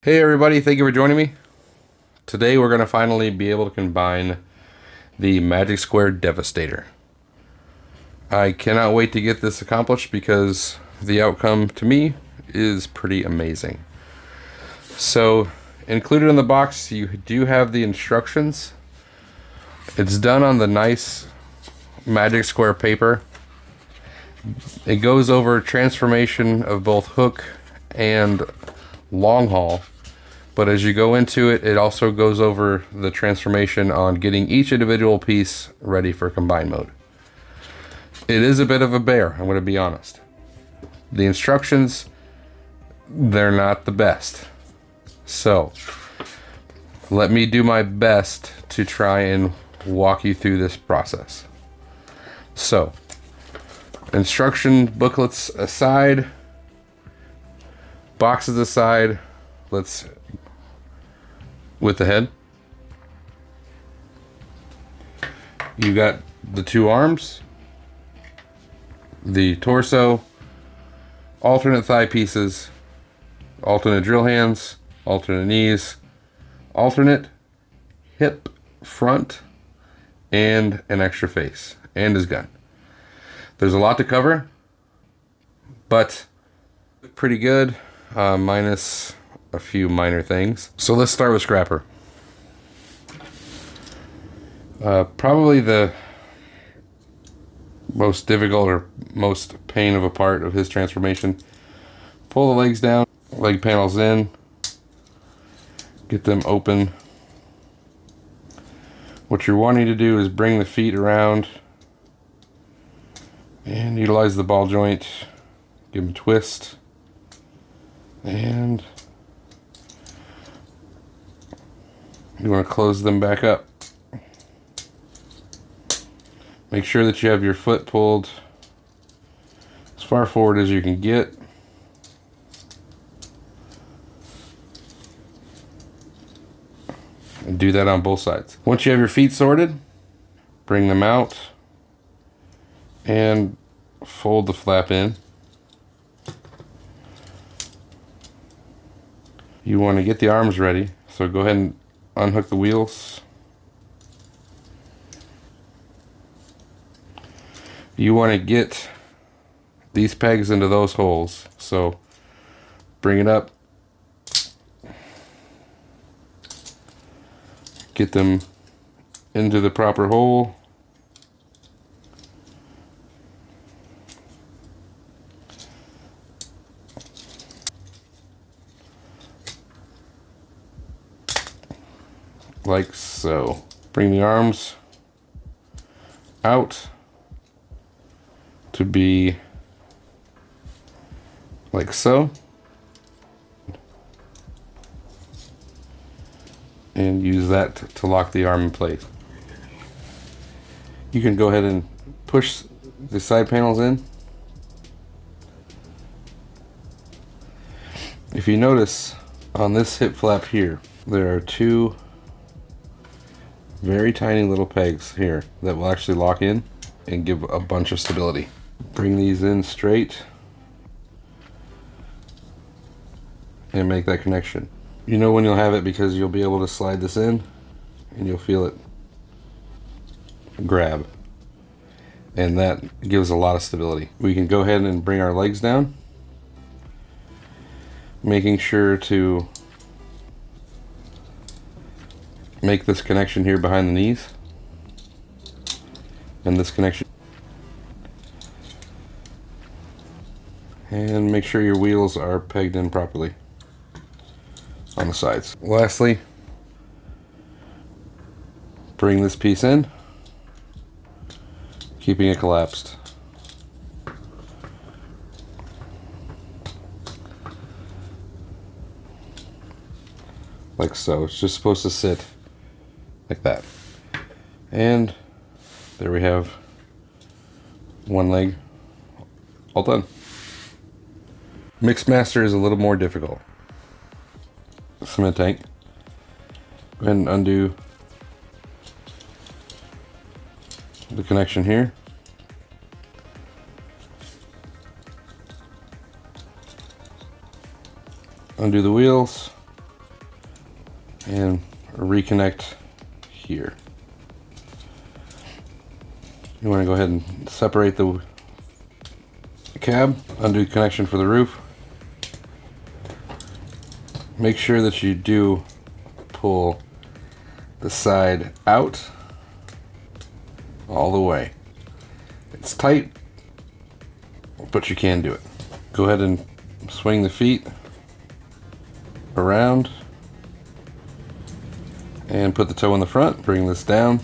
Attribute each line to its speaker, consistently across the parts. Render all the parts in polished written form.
Speaker 1: Hey everybody, thank you for joining me. Today we're going to finally be able to combine the Magic Square Devastator. I cannot wait to get this accomplished because the outcome to me is pretty amazing. So, included in the box you do have the instructions. It's done on the nice Magic Square paper. It goes over transformation of both hook and long haul. But as you go into it, it also goes over the transformation on getting each individual piece ready for combine mode. It is a bit of a bear, I'm going to be honest. The instructions, they're not the best. So, let me do my best to try and walk you through this process. So, instruction booklets aside, boxes aside, let's with the head. You got the two arms, the torso, alternate thigh pieces, alternate drill hands, alternate knees, alternate hip front, and an extra face, and his gun. There's a lot to cover, but pretty good, minus a few minor things. So let's start with Scrapper. Probably the most difficult or most pain of a part of his transformation. Pull the legs down, leg panels in, get them open. What you're wanting to do is bring the feet around and utilize the ball joint, give them a twist, and you want to close them back up. Make sure that you have your foot pulled as far forward as you can get. And do that on both sides. Once you have your feet sorted, bring them out and fold the flap in. You want to get the arms ready, so go ahead and unhook the wheels. You want to get these pegs into those holes, so bring it up, get them into the proper hole, like so. Bring the arms out to be like so, and use that to lock the arm in place. You can go ahead and push the side panels in. If you notice on this hip flap here, there are two very tiny little pegs here that will actually lock in and give a bunch of stability. Bring these in straight and make that connection. You know when you'll have it because you'll be able to slide this in and you'll feel it grab, and that gives a lot of stability. We can go ahead and bring our legs down, making sure to make this connection here behind the knees and this connection, and make sure your wheels are pegged in properly on the sides. Lastly, bring this piece in, keeping it collapsed. Like so. It's just supposed to sit like that. And there we have one leg all done. Mixmaster is a little more difficult. Cement tank. Go ahead and undo the connection here. Undo the wheels. and reconnect here. You want to go ahead and separate the cab, undo connection for the roof. Make sure that you do pull the side out all the way. It's tight, but you can do it. Go ahead and swing the feet around and put the toe in the front. Bring this down.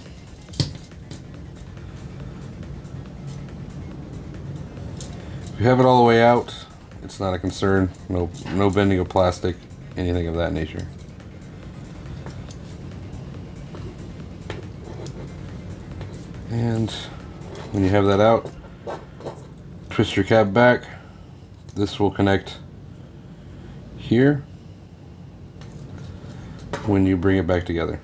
Speaker 1: If you have it all the way out, it's not a concern. No bending of plastic, anything of that nature. And when you have that out, twist your cab back. This will connect here when you bring it back together.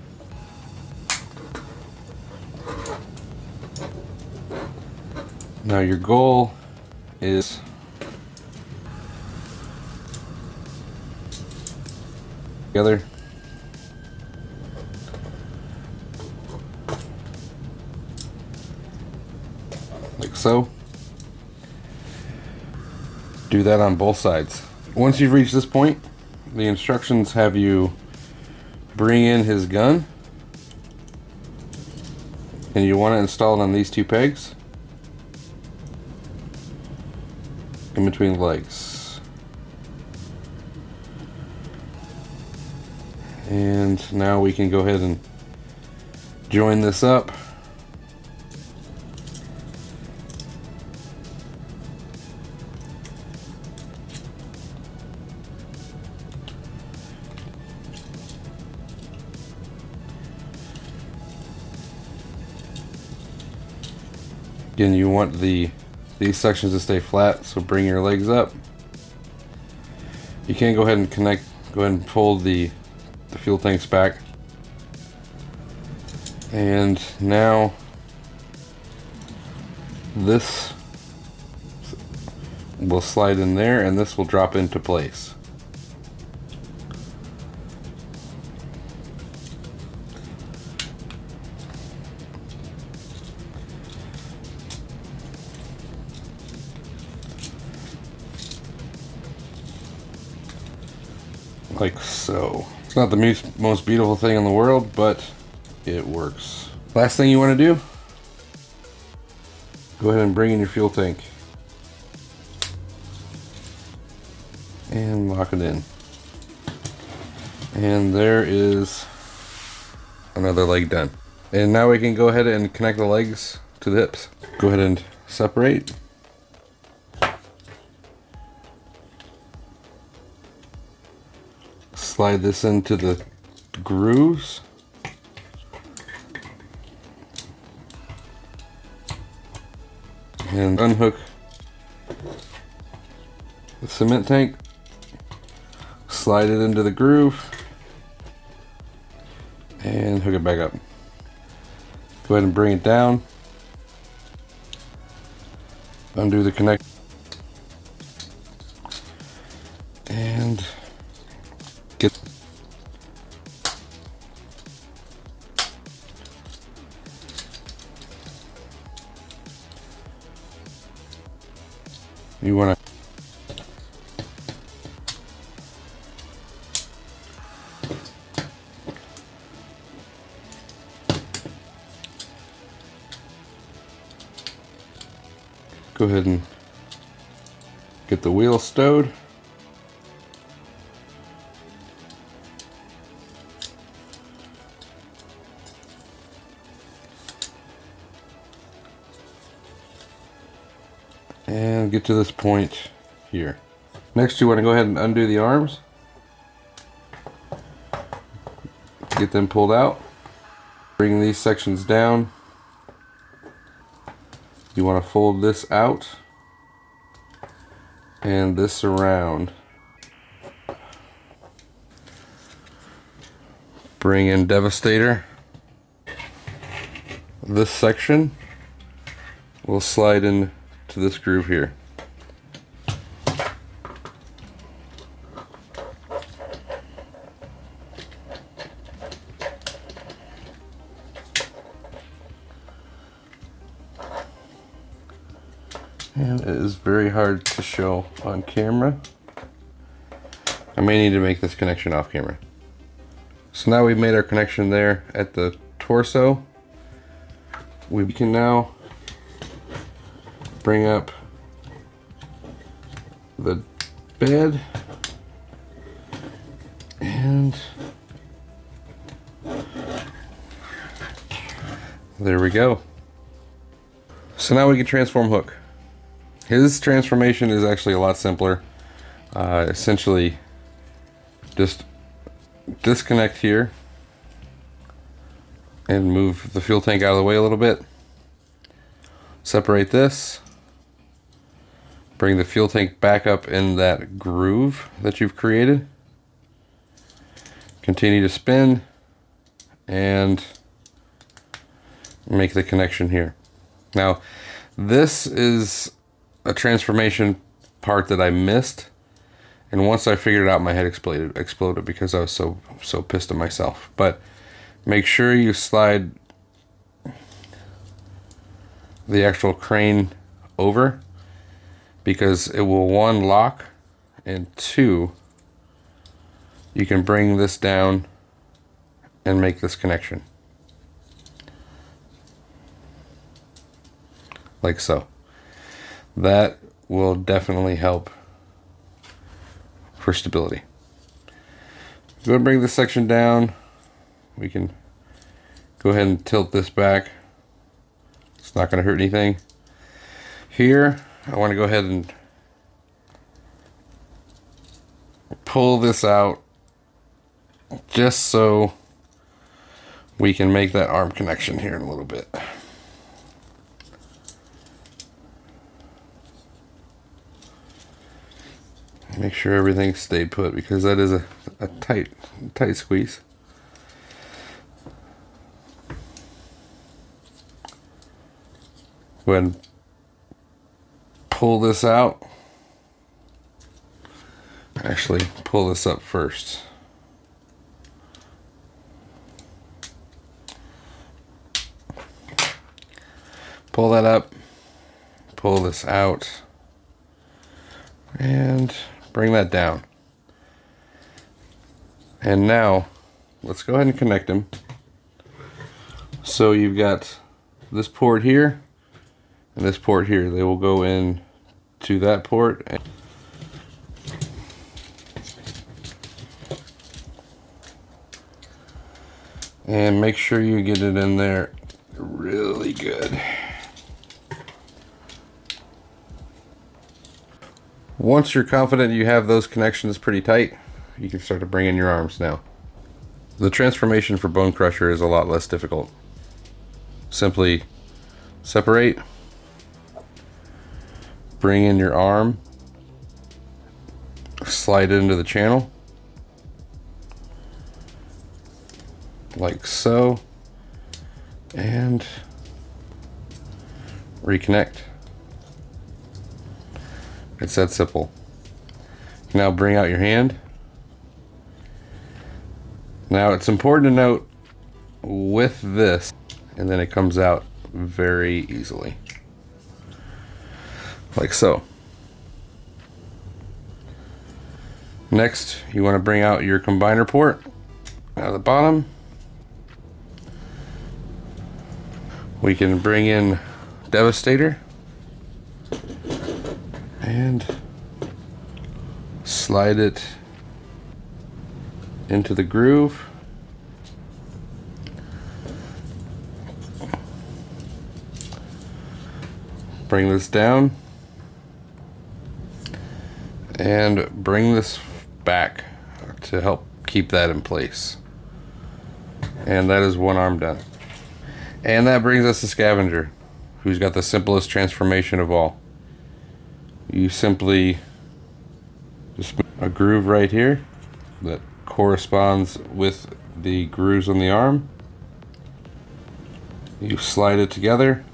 Speaker 1: Now your goal is together. Like so. Do that on both sides. Once you've reached this point, the instructions have you bring in his gun, and you want to install it on these two pegs in between the legs. And now we can go ahead and join this up. Again, you want these sections to stay flat, so bring your legs up. You can go ahead and go ahead and fold the fuel tanks back. And now this will slide in there and this will drop into place. Like so. It's not the most beautiful thing in the world, but it works. Last thing you want to do, go ahead and bring in your fuel tank and lock it in. And there is another leg done. And now we can go ahead and connect the legs to the hips. Go ahead and separate. Slide this into the grooves. And unhook the cement tank. Slide it into the groove. And hook it back up. Go ahead and bring it down. Undo the connect. And get you want to go ahead and get the wheel stowed. And get to this point here. Next, you want to go ahead and undo the arms. Get them pulled out. Bring these sections down. You want to fold this out and this around. Bring in Devastator. This section will slide in to this groove here. It is very hard to show on camera. I may need to make this connection off camera. So now we've made our connection there at the torso. We can now bring up the bed and there we go. So now we can transform Hook. His transformation is actually a lot simpler. Essentially, just disconnect here and move the fuel tank out of the way a little bit. Separate this. Bring the fuel tank back up in that groove that you've created. Continue to spin and make the connection here. Now, this is a transformation part that I missed, and once I figured it out, my head exploded because I was so pissed at myself. But make sure you slide the actual crane over, because it will, one, lock, and two, you can bring this down and make this connection like so. That will definitely help for stability. Go and bring this section down. We can go ahead and tilt this back. It's not going to hurt anything. Here, I want to go ahead and pull this out just so we can make that arm connection here in a little bit. Make sure everything stayed put, because that is a tight squeeze. Go ahead and pull this out. Actually, pull this up first. Pull that up. Pull this out. And bring that down. And now, let's go ahead and connect them. So you've got this port here and this port here. They will go in to that port. And make sure you get it in there really good. Once you're confident you have those connections pretty tight, you can start to bring in your arms now. The transformation for Bone Crusher is a lot less difficult. Simply separate, bring in your arm, slide it into the channel, like so, and reconnect. It's that simple. Now bring out your hand. Now it's important to note with this, and then it comes out very easily. Like so. Next, you want to bring out your combiner port out of the bottom. We can bring in Devastator and slide it into the groove. Bring this down and bring this back to help keep that in place. And that is one arm done. And that brings us to Scavenger, who's got the simplest transformation of all. You simply just a groove right here that corresponds with the grooves on the arm. You slide it together.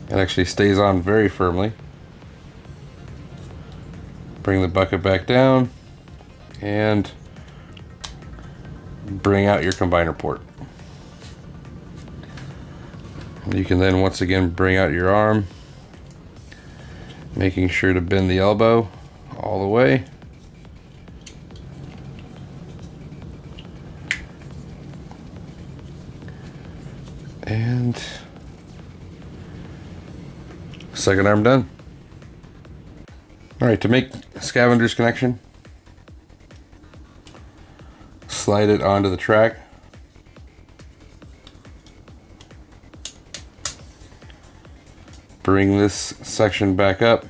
Speaker 1: It actually stays on very firmly. Bring the bucket back down and bring out your combiner port. You can then once again bring out your arm Making sure to bend the elbow all the way. And second arm done. All right, to make scavenger's connection, slide it onto the track. Bring this section back up.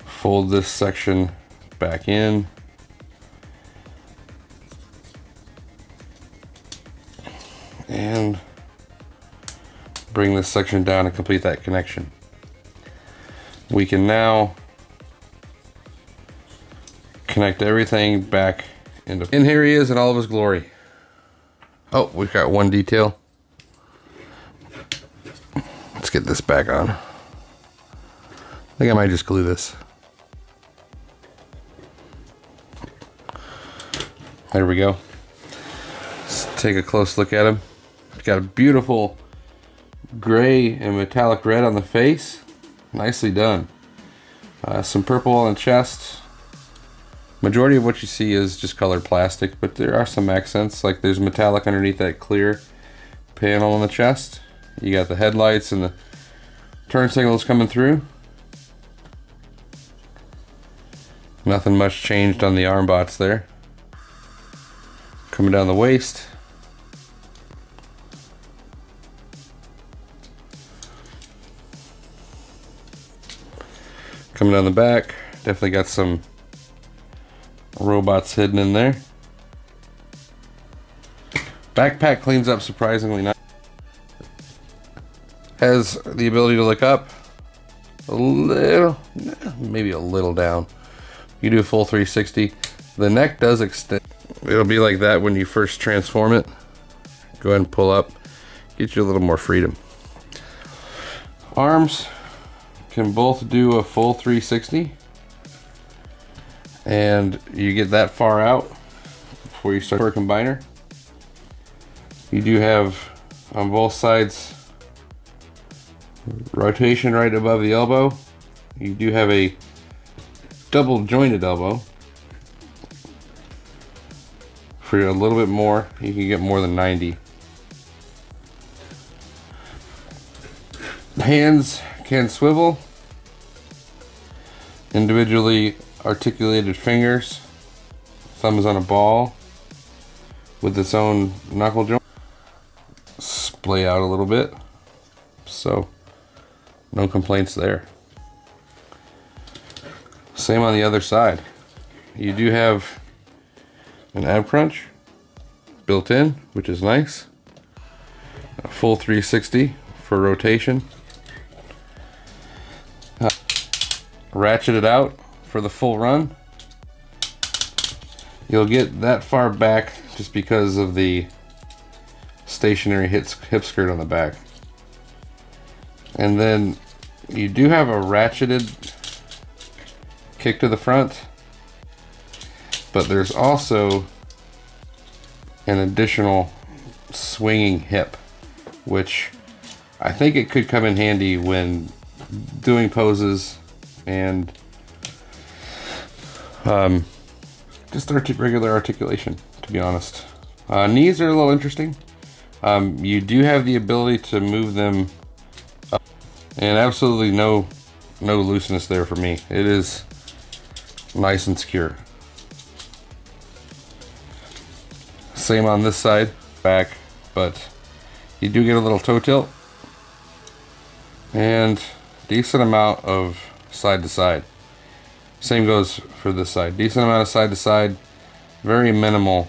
Speaker 1: Fold this section back in. And bring this section down and complete that connection. We can now connect everything back into. And here he is in all of his glory. Oh, we've got one detail. Let's get this back on. I think I might just glue this. There we go. Let's take a close look at him. He's got a beautiful gray and metallic red on the face. Nicely done. Some purple on the chest. Majority of what you see is just colored plastic, but there are some accents, like there's metallic underneath that clear panel on the chest. You got the headlights and the turn signals coming through. Nothing much changed on the arm bots there. Coming down the waist. Coming down the back, definitely got some robots hidden in there. Backpack cleans up surprisingly nice. Has the ability to look up a little, maybe a little down. You do a full 360. The neck does extend. It'll be like that when you first transform it. Go ahead and pull up. Get you a little more freedom. Arms can both do a full 360. And you get that far out before you start for a combiner. You do have on both sides rotation right above the elbow. You do have a double jointed elbow. For a little bit more, you can get more than 90. Hands can swivel. Individually articulated fingers. Thumb is on a ball with its own knuckle joint. Splay out a little bit. So no complaints there. Same on the other side. You do have an ab crunch built in, which is nice. A full 360 for rotation. Ratchet it out for the full run. You'll get that far back just because of the stationary hip skirt on the back. And then you do have a ratcheted kick to the front, but there's also an additional swinging hip, which I think it could come in handy when doing poses and just regular articulation, to be honest. Knees are a little interesting. You do have the ability to move them up, and absolutely no looseness there for me. It is nice and secure. Same on this side, back, but you do get a little toe tilt and decent amount of side to side. Same goes for this side. Decent amount of side to side, very minimal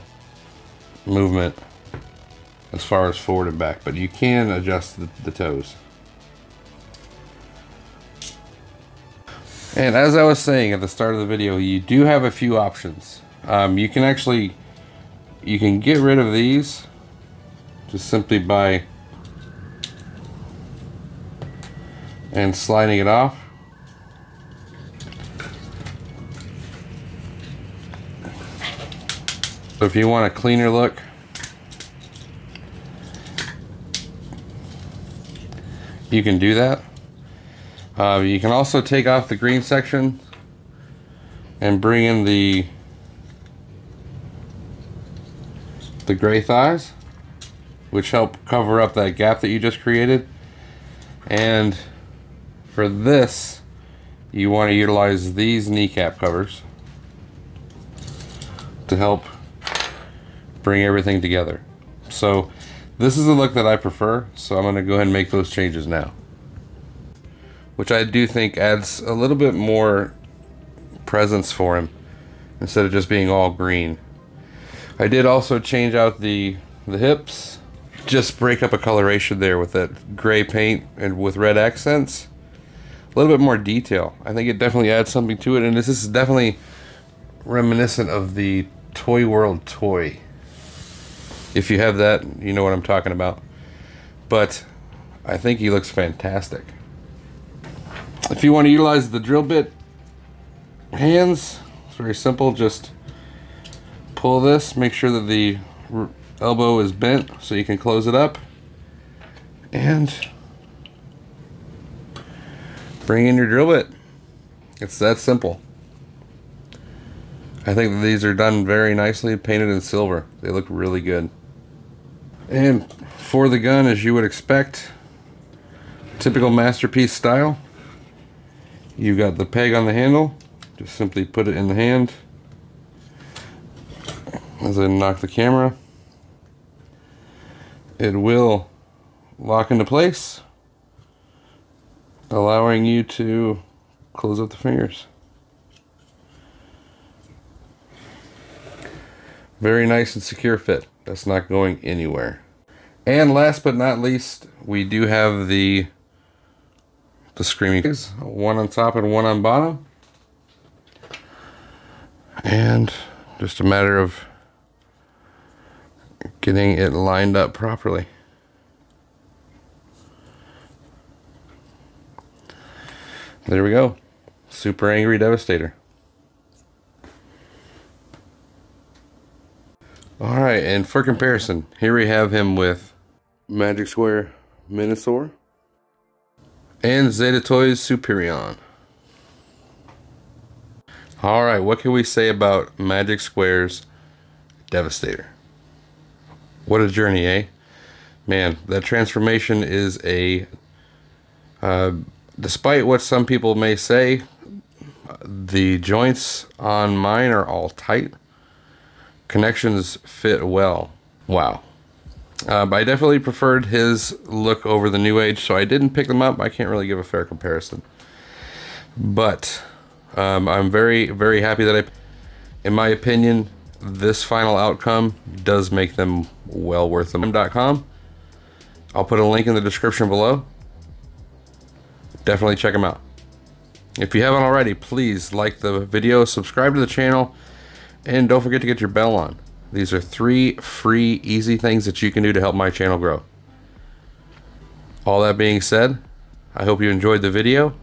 Speaker 1: movement as far as forward and back, but you can adjust the toes. And as I was saying at the start of the video, you do have a few options. You can get rid of these just simply by sliding it off. So if you want a cleaner look, you can do that. You can also take off the green section and bring in the gray thighs, which help cover up that gap that you just created. And for this, you want to utilize these kneecap covers to help bring everything together. So this is the look that I prefer, so I'm going to go ahead and make those changes now, which I do think adds a little bit more presence for him instead of just being all green. I did also change out the hips, just break up a coloration there with that gray paint and with red accents. A little bit more detail. I think it definitely adds something to it, and this is definitely reminiscent of the Toy World toy. If you have that, you know what I'm talking about. But I think he looks fantastic. If you want to utilize the drill bit hands, it's very simple. Just pull this, make sure that the elbow is bent so you can close it up, and bring in your drill bit. It's that simple. I think that these are done very nicely, painted in silver. They look really good. And for the gun, as you would expect, typical Masterpiece style, you've got the peg on the handle. Just simply put it in the hand as I knock the camera. It will lock into place, allowing you to close up the fingers. Very nice and secure fit. That's not going anywhere. And last but not least, we do have the screaming pigs, one on top and one on bottom. And just a matter of getting it lined up properly. There we go. Super Angry Devastator. Alright, and for comparison, here we have him with Magic Square Minosaur and Zeta Toys Superion. Alright, what can we say about Magic Square's Devastator? What a journey, eh? Man, that transformation is a... despite what some people may say, the joints on mine are all tight. Connections fit well. Wow. But I definitely preferred his look over the New Age, so I didn't pick them up. I can't really give a fair comparison. But I'm very, very happy that in my opinion, this final outcome does make them well worth them. .com. I'll put a link in the description below. Definitely check them out. If you haven't already, please like the video, subscribe to the channel, and don't forget to get your bell on. These are 3 free, easy things that you can do to help my channel grow. All that being said, I hope you enjoyed the video.